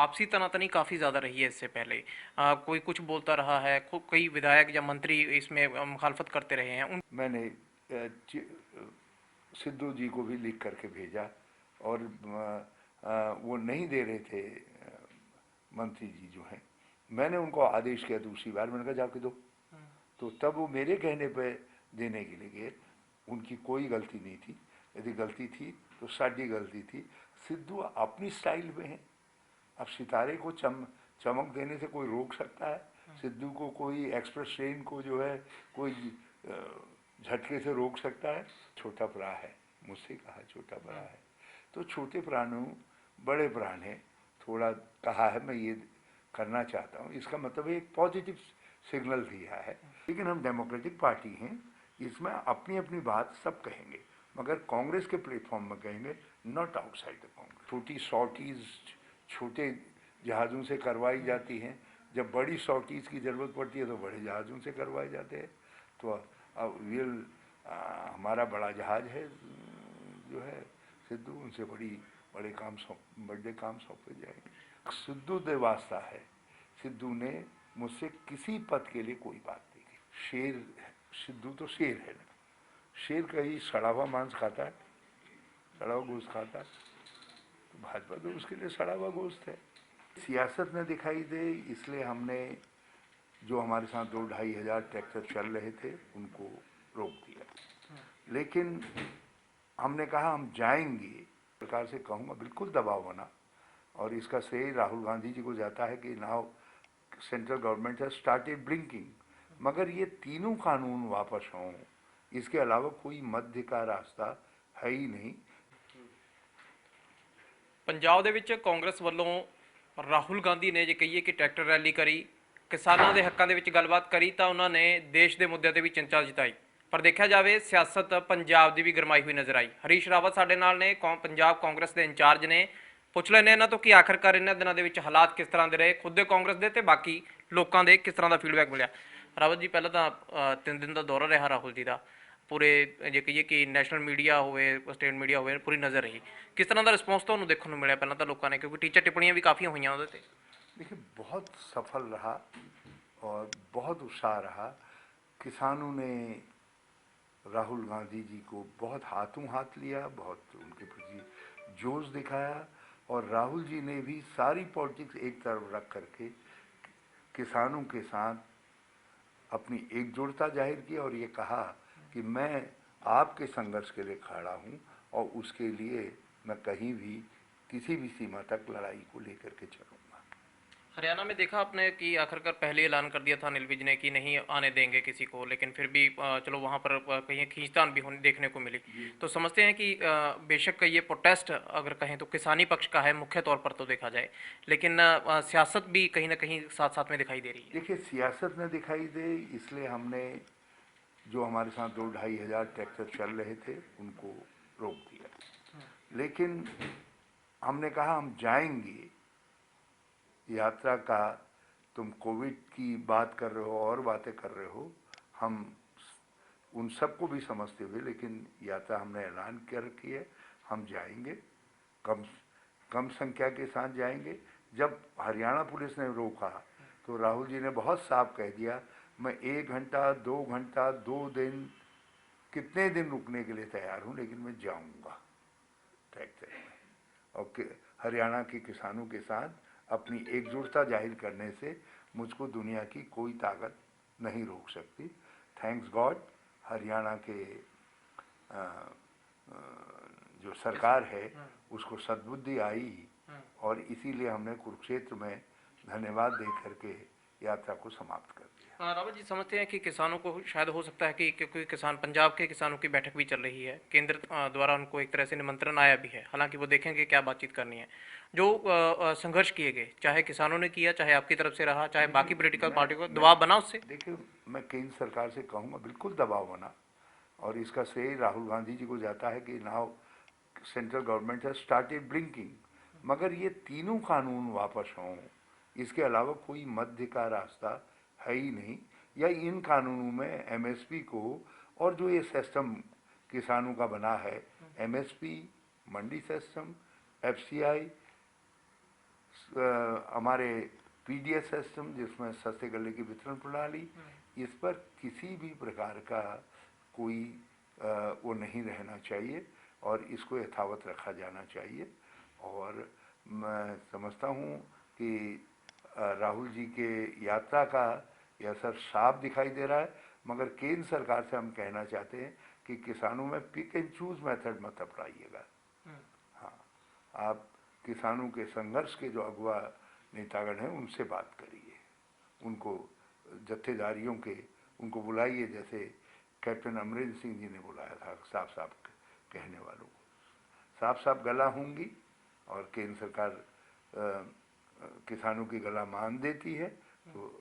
आपसी तनातनी काफ़ी ज़्यादा रही है इससे पहले। कोई कुछ बोलता रहा है, कई विधायक या मंत्री इसमें मुखालफत करते रहे हैं। मैंने सिद्धू जी को भी लिख करके भेजा और वो नहीं दे रहे थे मंत्री जी जो हैं। मैंने उनको आदेश किया दूसरी बार, मैंने कहा जाके दो। तो तब वो मेरे कहने पे देने के लिए गए। उनकी कोई गलती नहीं थी, यदि गलती थी तो साडी गलती थी। सिद्धू अपनी स्टाइल में है। अब सितारे को चमक देने से कोई रोक सकता है? सिद्धू को कोई एक्सप्रेस ट्रेन को जो है कोई झटके से रोक सकता है? छोटा भरा है, मुझसे कहा छोटा भरा है, तो छोटे प्राणों बड़े प्राण है। थोड़ा कहा है, मैं ये करना चाहता हूँ, इसका मतलब एक पॉजिटिव सिग्नल दिया है। लेकिन हम डेमोक्रेटिक पार्टी हैं, इसमें अपनी अपनी बात सब कहेंगे, मगर कांग्रेस के प्लेटफॉर्म में कहेंगे, नॉट आउटसाइड द कांग्रेस। छोटी सॉर्टीज छोटे जहाज़ों से करवाई जाती हैं, जब बड़ी सॉर्टीज की ज़रूरत पड़ती है तो बड़े जहाज़ों से करवाए जाते हैं। तो अब हमारा बड़ा जहाज़ है जो है सिद्धू, उनसे बड़े काम सौंपे जाएंगे। सिद्धू दे वास्ता है, सिद्धू ने मुझसे किसी पद के लिए कोई बात नहीं की। शेर, सिद्धू तो शेर है ना, शेर कहीं सड़ा हुआ मांस खाता है, सड़ा हुआ गोश्त खाता है, तो भाजपा तो उसके लिए सड़ा हुआ गोश्त है। सियासत में दिखाई दे, इसलिए हमने जो हमारे साथ 2-2.5 हज़ार ट्रैक्टर चल रहे थे उनको रोक दिया। लेकिन हमने कहा हम जाएंगे, सरकार से कहूँगा बिल्कुल दबाव बना, और इसका श्रेय राहुल गांधी जी को जाता है कि now central government has started blinking. मगर ये तीनों कानून वापस हों, इसके अलावा कोई मध्य का रास्ता है ही नहीं। पंजाब ਦੇ ਵਿੱਚ ਕਾਂਗਰਸ ਵੱਲੋਂ ਰਾਹੁਲ ਗਾਂਧੀ ਨੇ ਜੇ ਕਹੀਏ ਕਿ ਟਰੈਕਟਰ ਰੈਲੀ ਕਰੀ, ਕਿਸਾਨਾਂ ਦੇ ਹੱਕਾਂ ਦੇ ਵਿੱਚ ਗੱਲਬਾਤ ਕਰੀ, ਤਾਂ ਉਹਨਾਂ ਨੇ ਦੇਸ਼ ਦੇ ਮੁੱਦਿਆਂ ਤੇ ਵੀ ਚਿੰਤਾ ਜਤਾਈ। ਪਰ ਦੇਖਿਆ ਜਾਵੇ ਸਿਆਸਤ ਪੰਜਾਬ ਦੀ ਵੀ ਗਰਮਾਈ ਹੋਈ ਨਜ਼ਰ ਆਈ। ਹਰੀਸ਼ ਰਾਵਤ ਸਾਡੇ ਨਾਲ ਨੇ, ਪੰਜਾਬ ਕਾਂਗਰਸ ਦੇ ਇੰਚਾਰਜ ਨੇ। ਪੁੱਛ ਲੈਂਦੇ ਇਹਨਾਂ ਤੋਂ ਕਿ ਆਖਰਕਾਰ ਇਹਨਾਂ ਦਿਨਾਂ ਦੇ ਵਿੱਚ ਹਾਲਾਤ ਕਿਸ ਤਰ੍ਹਾਂ ਦੇ ਰਹੇ, ਖੁਦ ਦੇ ਕਾਂਗਰਸ ਦੇ ਤੇ ਬਾਕੀ ਲੋਕਾਂ ਦੇ ਕਿਸ ਤਰ੍ਹਾਂ ਦਾ ਫੀਡਬੈਕ ਮਿਲਿਆ। ਰਾਵਤ ਜੀ, ਪਹਿਲਾਂ ਤਾਂ 3 ਦਿਨ ਦਾ ਦੌਰਾ ਰਿਹਾ ਰਾਹੁਲ ਜੀ ਦਾ, ਪੂਰੇ ਜੇ ਕਹੀਏ ਕਿ ਨੈਸ਼ਨਲ ਮੀਡੀਆ ਹੋਵੇ, ਸਟੇਟ ਮੀਡੀਆ ਹੋਵੇ, ਪੂਰੀ ਨਜ਼ਰ ਰਹੀ। किस तरह का रिस्पॉन्स ਤੁਹਾਨੂੰ ਦੇਖਣ ਨੂੰ ਮਿਲਿਆ ਪਹਿਲਾਂ ਤਾਂ ਲੋਕਾਂ ਨੇ, क्योंकि टीचर टिप्पणियां भी काफ़ी हुई ਉਹਦੇ ਤੇ। देखिए, बहुत सफल रहा और बहुत उत्साह रहा। किसानों ने राहुल गांधी जी को बहुत हाथों हाथ लिया, बहुत उनके प्रति जोश दिखाया, और राहुल जी ने भी सारी पॉलिटिक्स एक तरफ रख करके किसानों के साथ अपनी एकजुटता जाहिर की और ये कहा कि मैं आपके संघर्ष के लिए खड़ा हूँ और उसके लिए मैं कहीं भी किसी भी सीमा तक लड़ाई को लेकर के चलूँगा। हरियाणा में देखा आपने कि आखिरकार पहले ऐलान कर दिया था अनिल विज ने कि नहीं आने देंगे किसी को, लेकिन फिर भी चलो वहाँ पर कहीं खींचतान भी होने देखने को मिली। तो समझते हैं कि बेशक ये प्रोटेस्ट अगर कहें तो किसानी पक्ष का है मुख्य तौर पर तो देखा जाए, लेकिन सियासत भी कहीं ना कहीं साथ साथ में दिखाई दे रही है। देखिए, सियासत में दिखाई दे, इसलिए हमने जो हमारे साथ 2-2.5 हज़ार ट्रैक्टर चल रहे थे उनको रोक दिया। लेकिन हमने कहा हम जाएंगे। यात्रा का तुम कोविड की बात कर रहे हो और बातें कर रहे हो, हम उन सबको भी समझते हुए, लेकिन यात्रा हमने ऐलान कर रखी है, हम जाएंगे। कम कम संख्या के साथ जाएंगे। जब हरियाणा पुलिस ने रोका तो राहुल जी ने बहुत साफ कह दिया, मैं 1 घंटा 2 घंटा 2 दिन कितने दिन रुकने के लिए तैयार हूँ, लेकिन मैं जाऊँगा ट्रैक्टर में। और हरियाणा के किसानों के साथ अपनी एकजुटता जाहिर करने से मुझको दुनिया की कोई ताकत नहीं रोक सकती। थैंक्स गॉड, हरियाणा के जो सरकार है उसको सद्बुद्धि आई, और इसीलिए हमने कुरुक्षेत्र में धन्यवाद दे करके यात्रा को समाप्त कर दिया। रावत जी, समझते हैं कि किसानों को शायद हो सकता है कि क्योंकि किसान पंजाब के किसानों की बैठक भी चल रही है, केंद्र द्वारा उनको एक तरह से निमंत्रण आया भी है, हालांकि वो देखेंगे क्या बातचीत करनी है। जो संघर्ष किए गए, चाहे किसानों ने किया, चाहे आपकी तरफ से रहा, चाहे बाकी पॉलिटिकल पार्टी को दबाव बना उससे। देखिए, मैं केंद्र सरकार से कहूँगा बिल्कुल दबाव बना, और इसका श्रेय राहुल गांधी जी को जाता है कि now central government has started blinking. मगर ये तीनों कानून वापस हों, इसके अलावा कोई मध्य का रास्ता है ही नहीं। या इन कानूनों में एमएसपी को, और जो ये सिस्टम किसानों का बना है, एमएसपी, मंडी सिस्टम, एफसीआई, हमारे पीडीएस सिस्टम जिसमें सस्ते गले की वितरण प्रणाली, इस पर किसी भी प्रकार का कोई वो नहीं रहना चाहिए और इसको यथावत रखा जाना चाहिए। और मैं समझता हूँ कि राहुल जी के यात्रा का यह असर साफ दिखाई दे रहा है, मगर केंद्र सरकार से हम कहना चाहते हैं कि किसानों में पिक एंड चूज मेथड मत अपनाइएगा। हाँ, आप किसानों के संघर्ष के जो अगुआ नेतागण हैं उनसे बात करिए, उनको जत्थेदारियों के उनको बुलाइए, जैसे कैप्टन अमरिंदर सिंह जी ने बुलाया था साफ साफ कहने वालों को। साफ साफ गला होंगी और केंद्र सरकार किसानों की गला मान देती है तो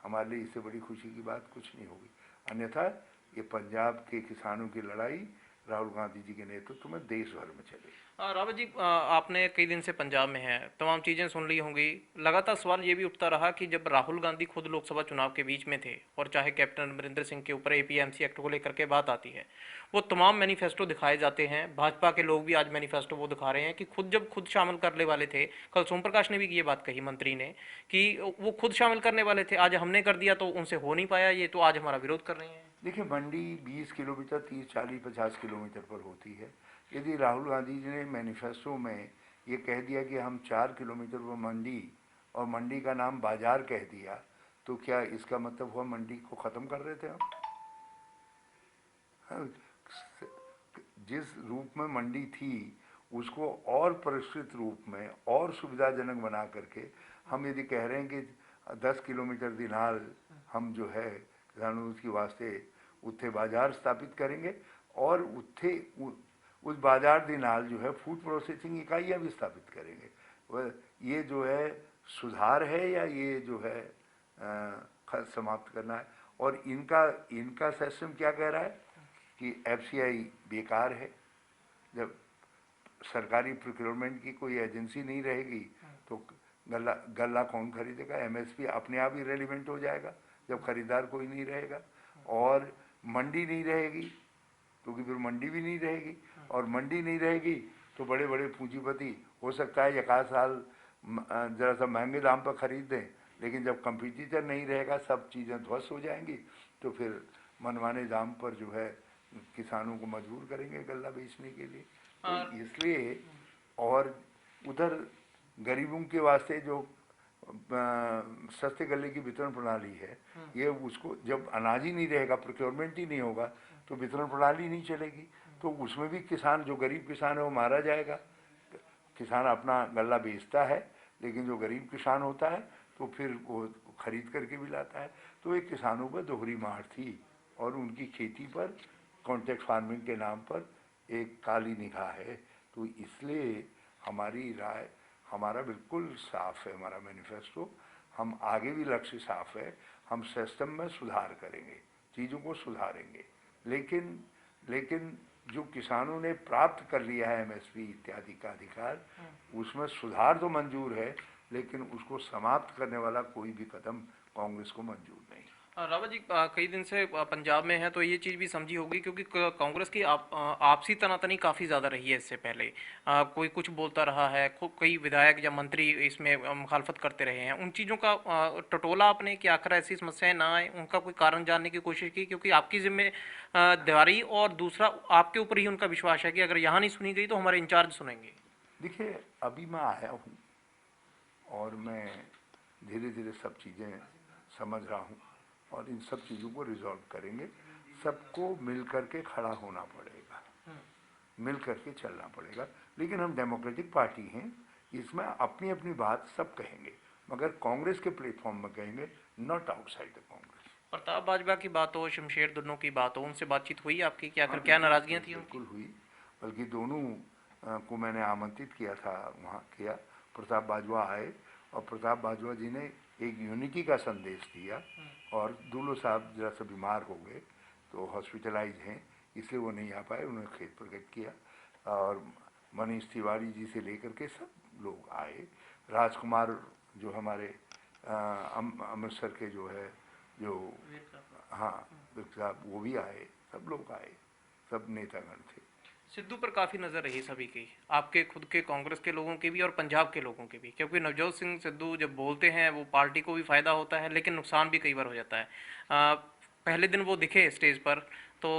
हमारे लिए इससे बड़ी खुशी की बात कुछ नहीं होगी। अन्यथा ये पंजाब के किसानों की लड़ाई राहुल गांधी जी के नेतृत्व में देश भर में चलेगी। रावत जी, आपने कई दिन से पंजाब में हैं, तमाम चीज़ें सुन ली होंगी। लगातार सवाल ये भी उठता रहा कि जब राहुल गांधी खुद लोकसभा चुनाव के बीच में थे और चाहे कैप्टन अमरिंदर सिंह के ऊपर एपीएमसी एक्ट को लेकर के बात आती है, वो तमाम मैनिफेस्टो दिखाए जाते हैं। भाजपा के लोग भी आज मैनिफेस्टो वो दिखा रहे हैं कि जब खुद शामिल करने वाले थे। कल सोम प्रकाश ने भी ये बात कही, मंत्री ने, कि वो खुद शामिल करने वाले थे, आज हमने कर दिया तो उनसे हो नहीं पाया ये, तो आज हमारा विरोध कर रहे हैं। देखिए, मंडी 20 किलोमीटर 30 40 50 किलोमीटर पर होती है। यदि राहुल गांधी जी ने मैनिफेस्टो में ये कह दिया कि हम 4 किलोमीटर पर मंडी और मंडी का नाम बाजार कह दिया, तो क्या इसका मतलब हुआ मंडी को ख़त्म कर रहे थे हम? हाँ, जिस रूप में मंडी थी उसको और परिष्कृत रूप में और सुविधाजनक बना करके हम यदि कह रहे हैं कि 10 किलोमीटर दिनाल हम जो है किसानों के वास्ते उत्थे बाजार स्थापित करेंगे और उस बाजार दिनाल जो है फूड प्रोसेसिंग इकाइयाँ भी स्थापित करेंगे। वह ये जो है सुधार है या ये जो है समाप्त करना है? और इनका सिस्टम क्या कह रहा है कि एफसीआई बेकार है। जब सरकारी प्रोक्योरमेंट की कोई एजेंसी नहीं रहेगी तो गल्ला कौन खरीदेगा? एमएसपी अपने आप ही रेलिवेंट हो जाएगा जब खरीदार कोई नहीं रहेगा। और मंडी नहीं रहेगी क्योंकि फिर मंडी भी नहीं रहेगी, और मंडी नहीं रहेगी तो बड़े बड़े पूंजीपति हो सकता है एक आध साल ज़रा सा महंगे दाम पर खरीद दें, लेकिन जब कंपटीटर नहीं रहेगा सब चीज़ें ध्वस्त हो जाएंगी, तो फिर मनमाने दाम पर जो है किसानों को मजबूर करेंगे गल्ला बेचने के लिए। तो इसलिए, और उधर गरीबों के वास्ते जो सस्ते गले की वितरण प्रणाली है, ये उसको जब अनाज ही नहीं रहेगा, प्रोक्योरमेंट ही नहीं होगा, तो वितरण प्रणाली नहीं चलेगी, तो उसमें भी किसान, जो गरीब किसान है वो मारा जाएगा। किसान अपना गल्ला बेचता है, लेकिन जो गरीब किसान होता है तो फिर वो खरीद करके भी लाता है। तो एक किसानों पर दोहरी मार थी और उनकी खेती पर कॉन्ट्रैक्ट फार्मिंग के नाम पर एक काली निगाह है। तो इसलिए हमारी राय, हमारा बिल्कुल साफ है, हमारा मैनिफेस्टो, हम आगे भी लक्ष्य साफ है, हम सिस्टम में सुधार करेंगे, चीज़ों को सुधारेंगे, लेकिन जो किसानों ने प्राप्त कर लिया है एमएसपी इत्यादि का अधिकार, उसमें सुधार तो मंजूर है, लेकिन उसको समाप्त करने वाला कोई भी कदम कांग्रेस को मंजूर नहीं। रावत जी, कई दिन से पंजाब में है तो ये चीज़ भी समझी होगी, क्योंकि कांग्रेस की आपसी तनातनी काफ़ी ज़्यादा रही है इससे पहले। कोई कुछ बोलता रहा है, कई विधायक या मंत्री इसमें मुखालफत करते रहे हैं। उन चीज़ों का टटोला आपने कि आखिर ऐसी समस्याएं ना आए, उनका कोई कारण जानने की कोशिश की? क्योंकि आपकी जिम्मेदारी और दूसरा आपके ऊपर ही उनका विश्वास है कि अगर यहाँ नहीं सुनी गई तो हमारे इंचार्ज सुनेंगे। देखिए, अभी मैं आया हूँ और मैं धीरे धीरे सब चीज़ें समझ रहा हूँ और इन सब चीज़ों को रिजॉल्व करेंगे। सबको मिल कर के खड़ा होना पड़ेगा, मिल कर के चलना पड़ेगा। लेकिन हम डेमोक्रेटिक पार्टी हैं, इसमें अपनी अपनी बात सब कहेंगे, मगर कांग्रेस के प्लेटफॉर्म में कहेंगे, not outside the Congress. Pratap Bajwa की बात हो, शमशेर दुन्नों की बात हो, उनसे बातचीत हुई आपकी कि आखिर क्या नाराजगियाँ थी उनकी? बिल्कुल हुई, बल्कि दोनों को मैंने आमंत्रित किया था, वहाँ किया। प्रताप बाजवा आए और प्रताप बाजवा जी ने एक यूनिटी का संदेश दिया, और दुल्लो साहब जरा सा बीमार हो गए तो हॉस्पिटलाइज हैं, इसलिए वो नहीं आ पाए, उन्होंने खेद प्रकट किया। और मनीष तिवारी जी से लेकर के सब लोग आए। राजकुमार जो हमारे अमृतसर के जो है, जो हाँ विक साहब, वो भी आए, सब लोग आए, सब नेतागण थे। सिद्धू पर काफ़ी नज़र रही सभी की, आपके खुद के कांग्रेस के लोगों की भी और पंजाब के लोगों की भी, क्योंकि नवजोत सिंह सिद्धू जब बोलते हैं वो पार्टी को भी फ़ायदा होता है लेकिन नुकसान भी कई बार हो जाता है। पहले दिन वो दिखे स्टेज पर तो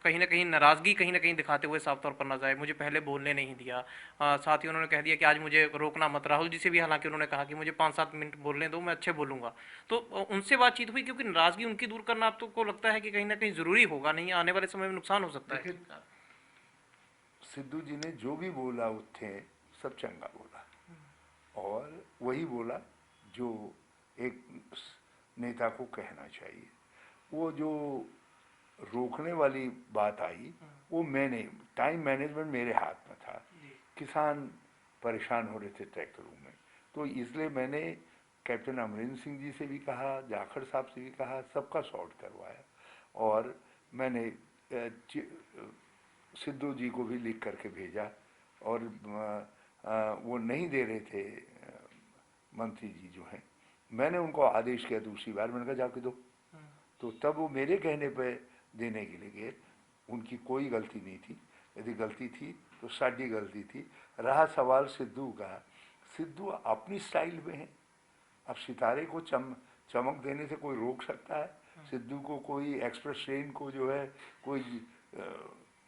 कहीं ना कहीं नाराज़गी कहीं ना कहीं दिखाते हुए साफ तौर पर नजर आए, मुझे पहले बोलने नहीं दिया। साथ ही उन्होंने कह दिया कि आज मुझे रोकना मत, राहुल जी से भी हालांकि उन्होंने कहा कि मुझे 5-7 मिनट बोलने दो, मैं अच्छे बोलूँगा। तो उनसे बातचीत हुई, क्योंकि नाराज़गी उनकी दूर करना आपको को लगता है कि कहीं ना कहीं ज़रूरी होगा, नहीं आने वाले समय में नुकसान हो सकता देखिए, है। सिद्धू जी ने जो भी बोला उठे सब चंगा बोला, और वही बोला जो एक नेता को कहना चाहिए। वो जो रोकने वाली बात आई, वो मैंने, टाइम मैनेजमेंट मेरे हाथ में था। किसान परेशान हो रहे थे ट्रैक्टरों में, तो इसलिए मैंने कैप्टन अमरिंदर सिंह जी से भी कहा, जाखड़ साहब से भी कहा, सबका सॉर्ट करवाया। और मैंने सिद्धू जी को भी लिख करके भेजा, और वो नहीं दे रहे थे मंत्री जी जो हैं। मैंने उनको आदेश किया दूसरी बार, मैंने कहा जाके दो। तो तब वो मेरे कहने पे देने के लिए गए। उनकी कोई गलती नहीं थी, यदि गलती थी तो साडी गलती थी। रहा सवाल सिद्धू का, सिद्धू अपनी स्टाइल में है। अब सितारे को चमक देने से कोई रोक सकता है? सिद्धू को कोई एक्सप्रेस ट्रेन को जो है कोई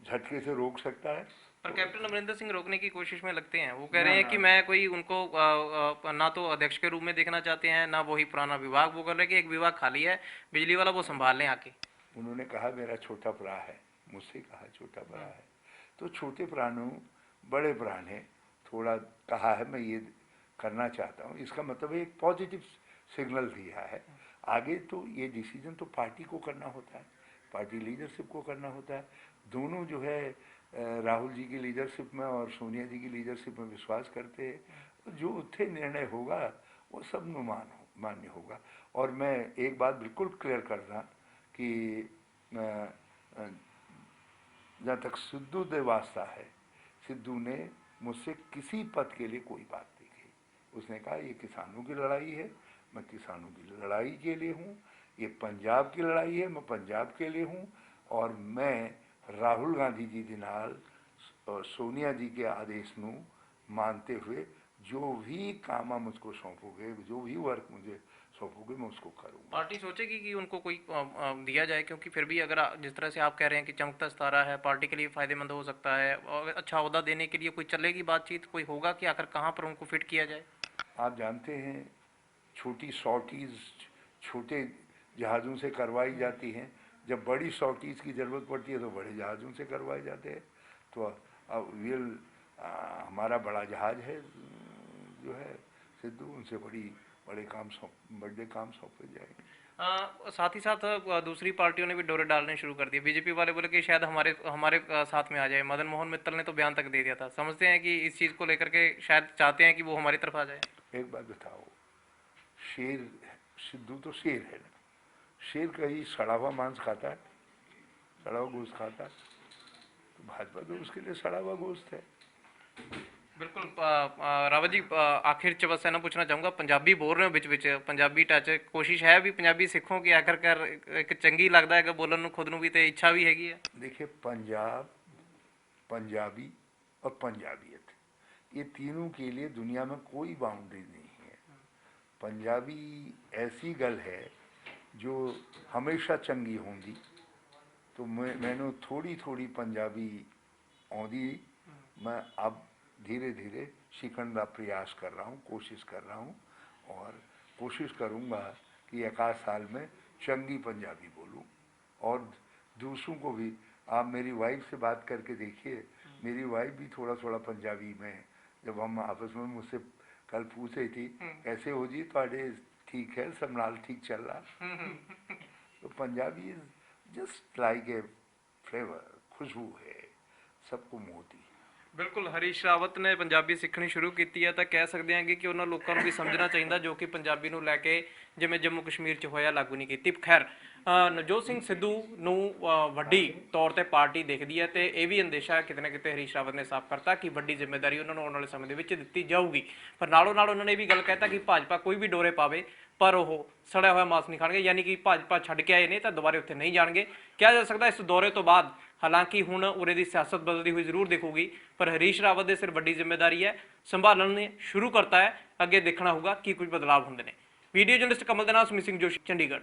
झटके से रोक सकता है? पर तो कैप्टन अमरिंदर सिंह रोकने की कोशिश में लगते हैं, वो कह ना रहे हैं ना कि मैं कोई उनको ना तो अध्यक्ष के रूप में देखना चाहते हैं, ना वही पुराना विभाग, वो कर रहे हैं कि एक विभाग खाली है बिजली वाला, वो संभाल लें आके। उन्होंने कहा मेरा छोटा भरा है, मुझसे कहा छोटा भरा है। तो छोटे प्राणों बड़े प्राण हैं, थोड़ा कहा है मैं ये करना चाहता हूँ, इसका मतलब एक पॉजिटिव सिग्नल दिया है। आगे तो ये डिसीजन तो पार्टी को करना होता है, पार्टी लीडरशिप को करना होता है। दोनों जो है राहुल जी की लीडरशिप में और सोनिया जी की लीडरशिप में विश्वास करते हैं। जो उठे निर्णय होगा वो सब मान्य होगा। और मैं एक बात बिल्कुल क्लियर करना कि जहाँ तक सिद्धू से वास्ता है, सिद्धू ने मुझसे किसी पद के लिए कोई बात नहीं की। उसने कहा ये किसानों की लड़ाई है, मैं किसानों की लड़ाई के लिए हूँ। ये पंजाब की लड़ाई है, मैं पंजाब के लिए हूँ। और मैं राहुल गांधी जी के नाल और सोनिया जी के आदेश ਨੂੰ मानते हुए जो भी काम मुझको सौंपोगे, जो भी वर्क मुझे सौंपोगे, मैं उसको करूँगा। पार्टी सोचेगी कि उनको कोई दिया जाए, क्योंकि फिर भी अगर जिस तरह से आप कह रहे हैं कि चमकता सितारा है, पार्टी के लिए फ़ायदेमंद हो सकता है, और अच्छा ओहदा देने के लिए कोई चलेगी बातचीत, कोई होगा कि आखिर कहाँ पर उनको फिट किया जाए? आप जानते हैं छोटी सॉर्टीज़ छोटे जहाज़ों से करवाई जाती हैं, जब बड़ी सॉर्टीज़ की ज़रूरत पड़ती है तो बड़े जहाज़ों से करवाए जाते हैं। तो अब हमारा बड़ा जहाज़ है जो है सिद्धू, उनसे बड़े काम सौंपे जाएंगे। साथ ही साथ दूसरी पार्टियों ने भी डोरे डालने शुरू कर दिए। बीजेपी वाले बोले कि शायद हमारे हमारे साथ में आ जाए। मदन मोहन मित्तल ने तो बयान तक दे दिया था। समझते हैं कि इस चीज़ को लेकर के शायद चाहते हैं कि वो हमारी तरफ आ जाए। एक बात बताओ, शेर, सिद्धू तो शेर है ना, शेर कहीं सड़ा हुआ मांस खाता है, सड़ा हुआ गोश्त खाता है? तो भाजपा तो उसके लिए सड़ा हुआ गोश्त है। बिल्कुल। रावत जी, आखिर च बस ना पूछना चाहूँगा, पंजाबी बोल रहे हो बिच बिच, पंजाबी टच कोशिश है भी पंजाबी सिखों की आखिरकार, एक चंगी लगता है कि बोलन ਨੂੰ खुद ਨੂੰ भी, तो इच्छा भी हैगी है। देखिए, पंजाब, पंजाबी और पंजाबियत, ये तीनों के लिए दुनिया में कोई बाउंड्री नहीं है। पंजाबी ऐसी गल है जो हमेशा चंगी होंगी। तो मैंने थोड़ी थोड़ी पंजाबी आँदी, मैं अब धीरे धीरे सीखने का प्रयास कर रहा हूँ, कोशिश कर रहा हूँ। और कोशिश करूँगा कि एक आध साल में चंगी पंजाबी बोलूँ, और दूसरों को भी। आप मेरी वाइफ से बात करके देखिए, मेरी वाइफ भी थोड़ा थोड़ा पंजाबी में, जब हम आपस में, मुझसे कल पूछ रही थी कैसे हो जी, थोड़े ठीक है, सब नाल ठीक चल रहा। तो Punjabi is just like a flavour, खुशबू है, सबको मोहती है। ਬਿਲਕੁਲ। ਹਰੀਸ਼ ਰਾਵਤ ਨੇ ਪੰਜਾਬੀ ਸਿੱਖਣੀ ਸ਼ੁਰੂ ਕੀਤੀ ਹੈ ਤਾਂ ਕਹਿ ਸਕਦੇ ਹਾਂ ਕਿ ਉਹਨਾਂ ਲੋਕਾਂ ਨੂੰ ਵੀ ਸਮਝਣਾ ਚਾਹੀਦਾ ਜੋ ਕਿ ਪੰਜਾਬੀ ਨੂੰ ਲੈ ਕੇ ਜਿਵੇਂ ਜੰਮੂ ਕਸ਼ਮੀਰ 'ਚ ਹੋਇਆ ਲਾਗੂ ਨਹੀਂ ਕੀਤੀ। ਖੈਰ, ਨਵਜੋਤ ਸਿੰਘ ਸਿੱਧੂ ਨੂੰ ਵੱਡੀ ਤੌਰ ਤੇ ਪਾਰਟੀ ਦੇਖਦੀ ਹੈ ਤੇ ਇਹ ਵੀ ਅੰਦੇਸ਼ਾ ਕਿਤੇ ਨਾ ਕਿਤੇ ਹਰੀਸ਼ ਰਾਵਤ ਨੇ ਸਾਫ਼ ਕਰਤਾ ਕਿ ਵੱਡੀ ਜ਼ਿੰਮੇਵਾਰੀ ਉਹਨਾਂ ਨੂੰ ਆਉਣ ਵਾਲੇ ਸਮੇਂ ਦੇ ਵਿੱਚ ਦਿੱਤੀ ਜਾਊਗੀ। ਪਰ ਨਾਲੋਂ ਨਾਲ ਉਹਨਾਂ ਨੇ ਇਹ ਵੀ ਗੱਲ ਕਹਿਤਾ ਕਿ ਭਾਜਪਾ ਕੋਈ ਵੀ ਡੋਰੇ ਪਾਵੇ ਪਰ ਉਹ ਸੜਿਆ ਹੋਇਆ ਮਾਸ ਨਹੀਂ ਖਾਣਗੇ, ਯਾਨੀ ਕਿ ਭਾਜਪਾ ਛੱਡ ਕੇ ਆਏ ਨੇ ਤਾਂ ਦੁਬਾਰੇ ਉੱਥੇ ਨਹੀਂ ਜਾਣਗੇ। ਕਿਹਾ ਜਾ ਸਕਦਾ ਇਸ ਦੌਰੇ ਤੋਂ ਬਾਅਦ ਹਾਲਾਂਕਿ ਹੁਣ ਉਰੇ ਦੀ ਸਿਆਸਤ ਬਦਲਦੀ ਹੋਈ ਜ਼ਰੂਰ ਦਿਖੂਗੀ, ਪਰ ਹਰੀਸ਼ ਰਾਵਤ ਦੇ ਸਿਰ ਵੱਡੀ ਜ਼ਿੰਮੇਵਾਰੀ ਹੈ, ਸੰਭਾਲਣ ਨੇ ਸ਼ੁਰੂ ਕਰਤਾ ਹੈ। ਅੱਗੇ ਦੇਖਣਾ ਹੋਊਗਾ ਕੀ ਕੁਝ ਬਦਲਾਅ ਹੁੰਦੇ ਨੇ। ਵੀਡੀਓ ਜਰਨਲਿਸਟ ਕਮਲ ਦੇ ਨਾਲ ਸਮਿਤ ਸਿੰਘ ਜੋਸ਼ੀ, ਚੰਡੀਗੜ੍ਹ।